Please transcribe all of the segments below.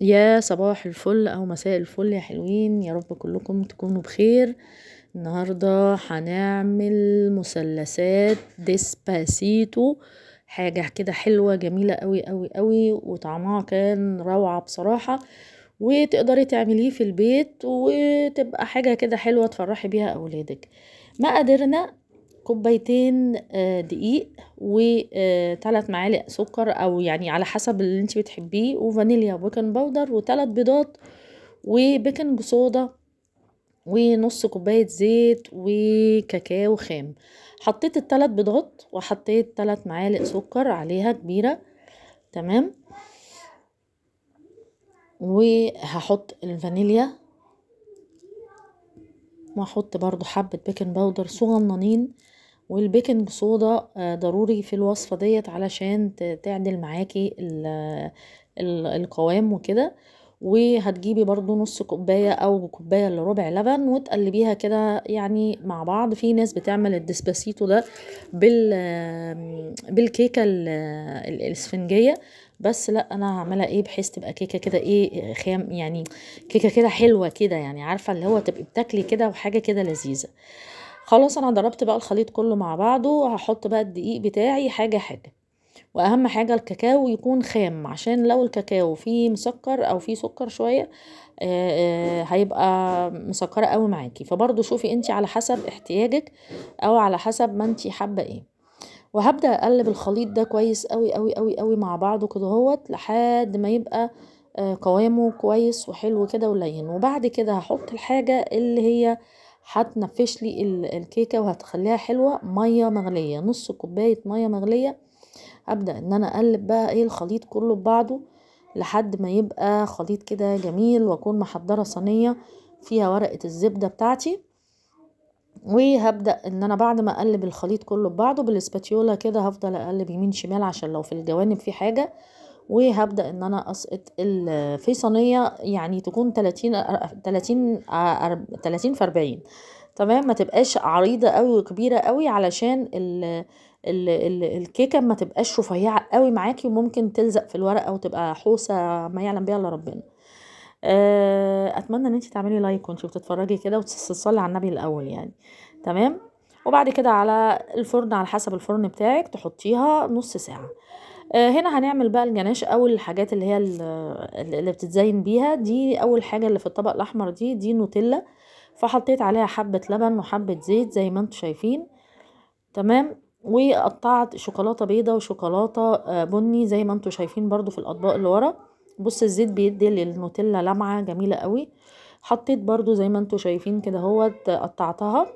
يا صباح الفل او مساء الفل يا حلوين، يا رب كلكم تكونوا بخير. النهاردة هنعمل مثلثات ديسباسيتو، حاجة كده حلوة جميلة قوي قوي قوي، وطعمها كان روعة بصراحة. وتقدري تعمليه في البيت وتبقى حاجة كده حلوة تفرحي بيها اولادك. مقاديرنا: كوبايتين دقيق، و3 معالق سكر، او يعني على حسب اللي انت بتحبيه، وفانيليا وبيكنج باودر، و3 بيضات، وبيكنج صودا، ونص كوباية زيت، وكاكاو خام. حطيت ال3 بيضات، وحطيت 3 معالق سكر عليها كبيرة. تمام. وهحط الفانيليا، وهحط برضو حبة بيكنج باودر صغننين، والبيكنج صودا ضروري في الوصفة ديت علشان تعدل معاكي القوام وكده. وهتجيبي برضو نص كوباية او كوباية الا ربع لبن، وتقلبيها كده يعني مع بعض. في ناس بتعمل الدسباسيتو ده بالكيكة الاسفنجية، بس لا، انا هعملها ايه بحيث تبقى كيكة كده ايه خام يعني، كيكة كده حلوة كده، يعني عارفة اللي هو تبقي بتاكلي كده وحاجة كده لذيذة. خلاص، انا ضربت بقى الخليط كله مع بعضه. هحط بقى الدقيق بتاعي حاجة حاجة، واهم حاجة الكاكاو يكون خام، عشان لو الكاكاو فيه مسكر او فيه سكر شوية هيبقى مسكرة قوي معاكي. فبرضو شوفي انتي على حسب احتياجك، او على حسب ما انتي حابة ايه. وهبدأ اقلب الخليط ده كويس قوي قوي قوي قوي مع بعضه كده هوت، لحد ما يبقى قوامه كويس وحلو كده ولين. وبعد كده هحط الحاجة اللي هي هتنفش لي الكيكة وهتخليها حلوة: مية مغلية، نص كوباية مية مغلية. ابدأ ان انا اقلب بقى ايه الخليط كله ببعضه لحد ما يبقى خليط كده جميل. واكون محضرة صينية فيها ورقة الزبدة بتاعتي، وهبدأ ان انا بعد ما اقلب الخليط كله ببعضه بالاسباتيولا كده، هفضل اقلب يمين شمال عشان لو في الجوانب في حاجة. وهبدأ ان انا اسقط في صينية يعني تكون 30 في 40. تمام، ما تبقاش عريضة قوي وكبيرة قوي، علشان ال الكيكة ما تبقاش رفيعة قوي معاكي، وممكن تلزق في الورقة وتبقى حوسة ما يعلم بيها الا ربنا. اتمنى ان انت تعملي لايك وانت بتتفرجي كده، وتصلي على النبي الاول يعني. تمام. وبعد كده على الفرن، على حسب الفرن بتاعك، تحطيها نص ساعة. هنا هنعمل بقى الجناش او الحاجات اللي هي اللي بتتزين بيها. دي اول حاجة اللي في الطبق الاحمر، دي نوتيلا. فحطيت عليها حبة لبن وحبة زيت زي ما انتم شايفين. تمام. وقطعت شوكولاتة بيضة وشوكولاتة بني زي ما انتم شايفين برضو في الاطباق اللي ورا. بص، الزيت بيدي للنوتيلا لمعة جميلة قوي. حطيت برضو زي ما انتم شايفين كده، هو قطعتها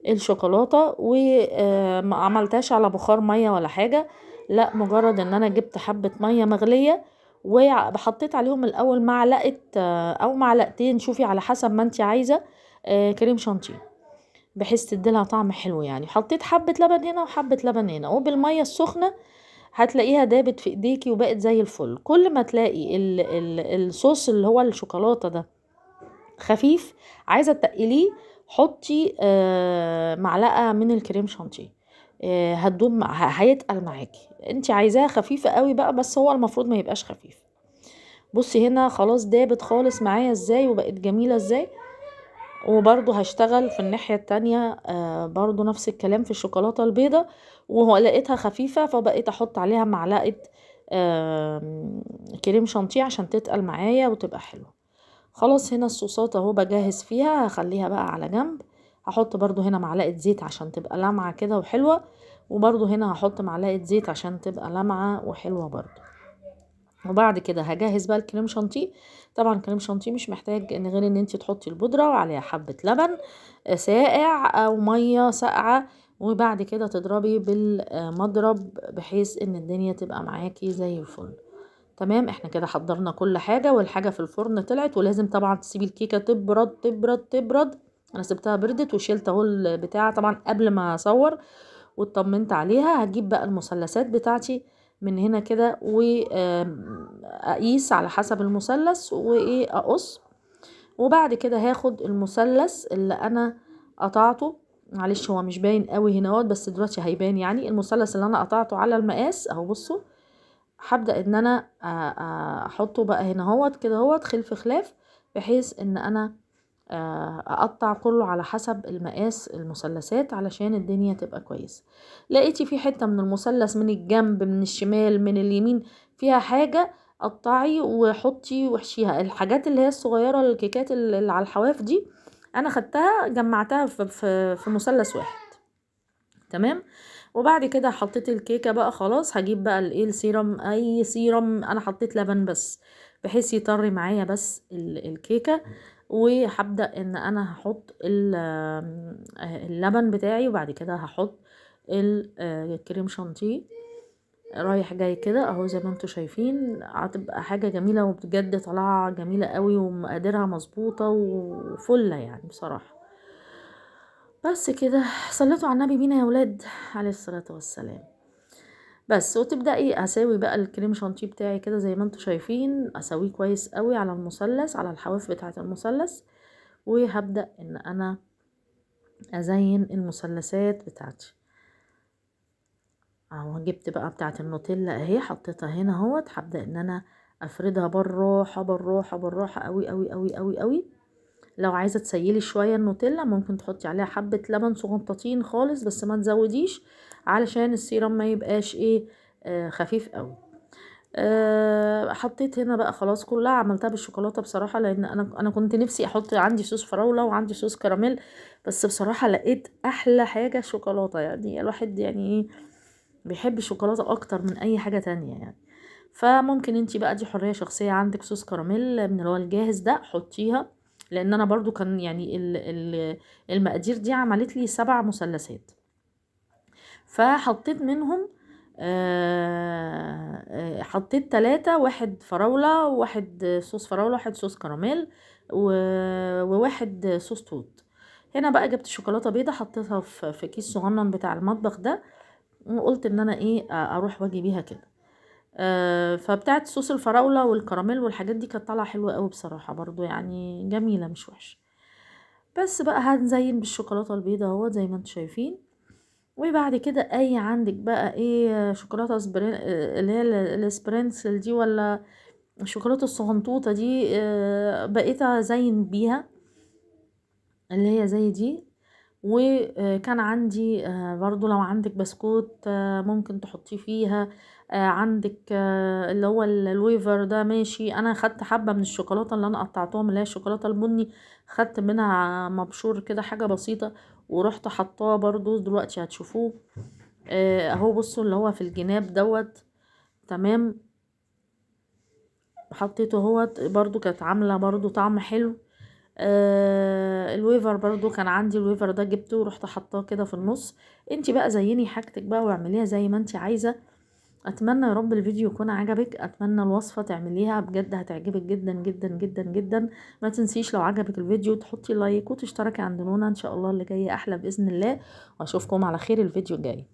الشوكولاتة، وما عملتهاش على بخار مية ولا حاجة. لا، مجرد ان انا جبت حبة مية مغلية، وحطيت عليهم الاول معلقة او معلقتين، شوفي على حسب ما انت عايزة، كريم شانتيه، بحيث تديلها طعم حلو. يعني حطيت حبة لبن هنا وحبة لبن هنا، وبالمية السخنة هتلاقيها دابت في ايديكي وبقت زي الفل. كل ما تلاقي الصوص اللي هو الشوكولاتة ده خفيف، عايزة تقليه، حطي معلقة من الكريم شانتيه. هتدوم هيتقل معاكي. انت عايزاها خفيفة قوي بقى، بس هو المفروض ما يبقاش خفيف. بصي هنا خلاص دابت خالص معايا ازاي، وبقت جميلة ازاي. وبرضو هشتغل في الناحية التانية برضو نفس الكلام في الشوكولاتة البيضة، وهو لقيتها خفيفة فبقيت احط عليها معلقة كريم شانتيه عشان تتقل معايا وتبقى حلوة. خلاص، هنا الصوصات اهو بجهز فيها، هخليها بقى على جنب. هحط برضو هنا معلقة زيت عشان تبقى لامعة كده وحلوة، وبرضو هنا هحط معلقة زيت عشان تبقى لامعة وحلوة برضو. وبعد كده هجهز بقى الكريم شانتيه. طبعا الكريم شانتيه مش محتاج ان غير ان انت تحطي البودرة وعليها حبة لبن ساقع او مية ساقعة، وبعد كده تضربي بالمضرب بحيث ان الدنيا تبقى معاكي زي الفل. تمام، احنا كده حضرنا كل حاجة، والحاجة في الفرن طلعت. ولازم طبعا تسيبي الكيكة تبرد تبرد تبرد. انا سبتها بردت وشيلت اهو البتاع طبعا قبل ما اصور، واطمنت عليها. هجيب بقى المثلثات بتاعتي من هنا كده، واقيس على حسب المثلث وايه اقص. وبعد كده هاخد المثلث اللي انا قطعته، معلش هو مش باين قوي هنا بس دلوقتي هيبان. يعني المثلث اللي انا قطعته على المقاس اهو، بصوا، هبدأ ان انا احطه بقى هنا اهوت كده اهوت خلف خلاف، بحيث ان انا اقطع كله على حسب المقاس المثلثات علشان الدنيا تبقى كويس. لقيتي في حتة من المثلث من الجنب من الشمال من اليمين فيها حاجة، قطعي وحطي وحشيها. الحاجات اللي هي الصغيرة الكيكات اللي على الحواف دي انا خدتها جمعتها في مثلث واحد. تمام. وبعد كده حطيت الكيكه بقى خلاص، هجيب بقى الايه السيرم، اي سيرم، انا حطيت لبن بس بحيث يطري معايا بس الكيكه. وهبدا ان انا هحط اللبن بتاعي، وبعد كده هحط الكريم شانتيه رايح جاي كده اهو زي ما انتوا شايفين. هتبقى حاجه جميله، وبجد طالعه جميله قوي ومقاديرها مظبوطه وفله يعني بصراحه. بس كده، صليتوا على النبي بينا يا ولاد عليه الصلاة والسلام. بس وتبدأي اساوي بقى الكريم شانتيه بتاعي كده زي ما انتوا شايفين، اسويه كويس قوي على المثلث، على الحواف بتاعة المثلث. وهبدأ ان انا ازين المثلثات بتاعتي اهو. جبت بقى بتاعة النوتيلا اهي، حطيتها هنا اهوت. هبدأ ان انا افردها بالراحة بالراحة بالراحة قوي قوي قوي قوي قوي. لو عايزه تسيلي شويه النوتيلا ممكن تحطي عليها حبه لبن صغنطاطين خالص، بس ما تزوديش علشان السيرم ما يبقاش ايه خفيف قوي. حطيت هنا بقى خلاص كلها عملتها بالشوكولاته بصراحه، لان انا كنت نفسي احط عندي صوص فراوله وعندي صوص كراميل، بس بصراحه لقيت احلى حاجه شوكولاته. يعني الواحد يعني ايه بيحب الشوكولاته اكتر من اي حاجه تانية يعني. فممكن انتي بقى دي حرية شخصية، عندك صوص كراميل من اللي هو الجاهز ده حطيها. لان انا برضو كان يعني المقادير دي عملت لي 7 مثلثات، فحطيت منهم حطيت 3، واحد فراولة وواحد صوص فراولة واحد صوص كراميل وواحد صوص توت. هنا بقى جبت شوكولاتة بيضة حطيتها في كيس صغنن بتاع المطبخ ده، وقلت ان انا ايه اروح واجي بيها كده. فبتاعت صوص الفراولة والكراميل والحاجات دي كانت طالعة حلوة قوي بصراحة برضو، يعني جميلة مش وحشة. بس بقى هنزين بالشوكولاتة البيضاء اهو زي ما انتم شايفين. وبعد كده اي عندك بقى ايه شوكولاتة اللي هي السبرينسل دي، ولا الشوكولاتة الصغنطوطة دي، بقيت ازين بيها اللي هي زي دي. وكان عندي برضو لو عندك بسكوت ممكن تحطيه فيها. عندك اللي هو الويفر ده ماشي. انا خدت حبة من الشوكولاتة اللي انا قطعتهم اللي هي الشوكولاتة البني، خدت منها مبشور كده حاجة بسيطة ورحت حطاه برضو دلوقتي هتشوفوه اهو. بصوا اللي هو في الجناب دوت. تمام. حطيته اهوت برضو كانت عاملة برضو طعم حلو. الويفر برضو كان عندي الويفر ده جبته ورحت حطاه كده في النص. انتي بقى زيني حاجتك بقى واعمليها زي ما انتي عايزة. اتمنى يا رب الفيديو يكون عجبك، اتمنى الوصفة تعمليها بجد هتعجبك جدا جدا جدا جدا. ما تنسيش لو عجبك الفيديو تحطي لايك وتشتركي عند نونا، ان شاء الله اللي جاي احلى باذن الله. واشوفكم على خير الفيديو الجاي.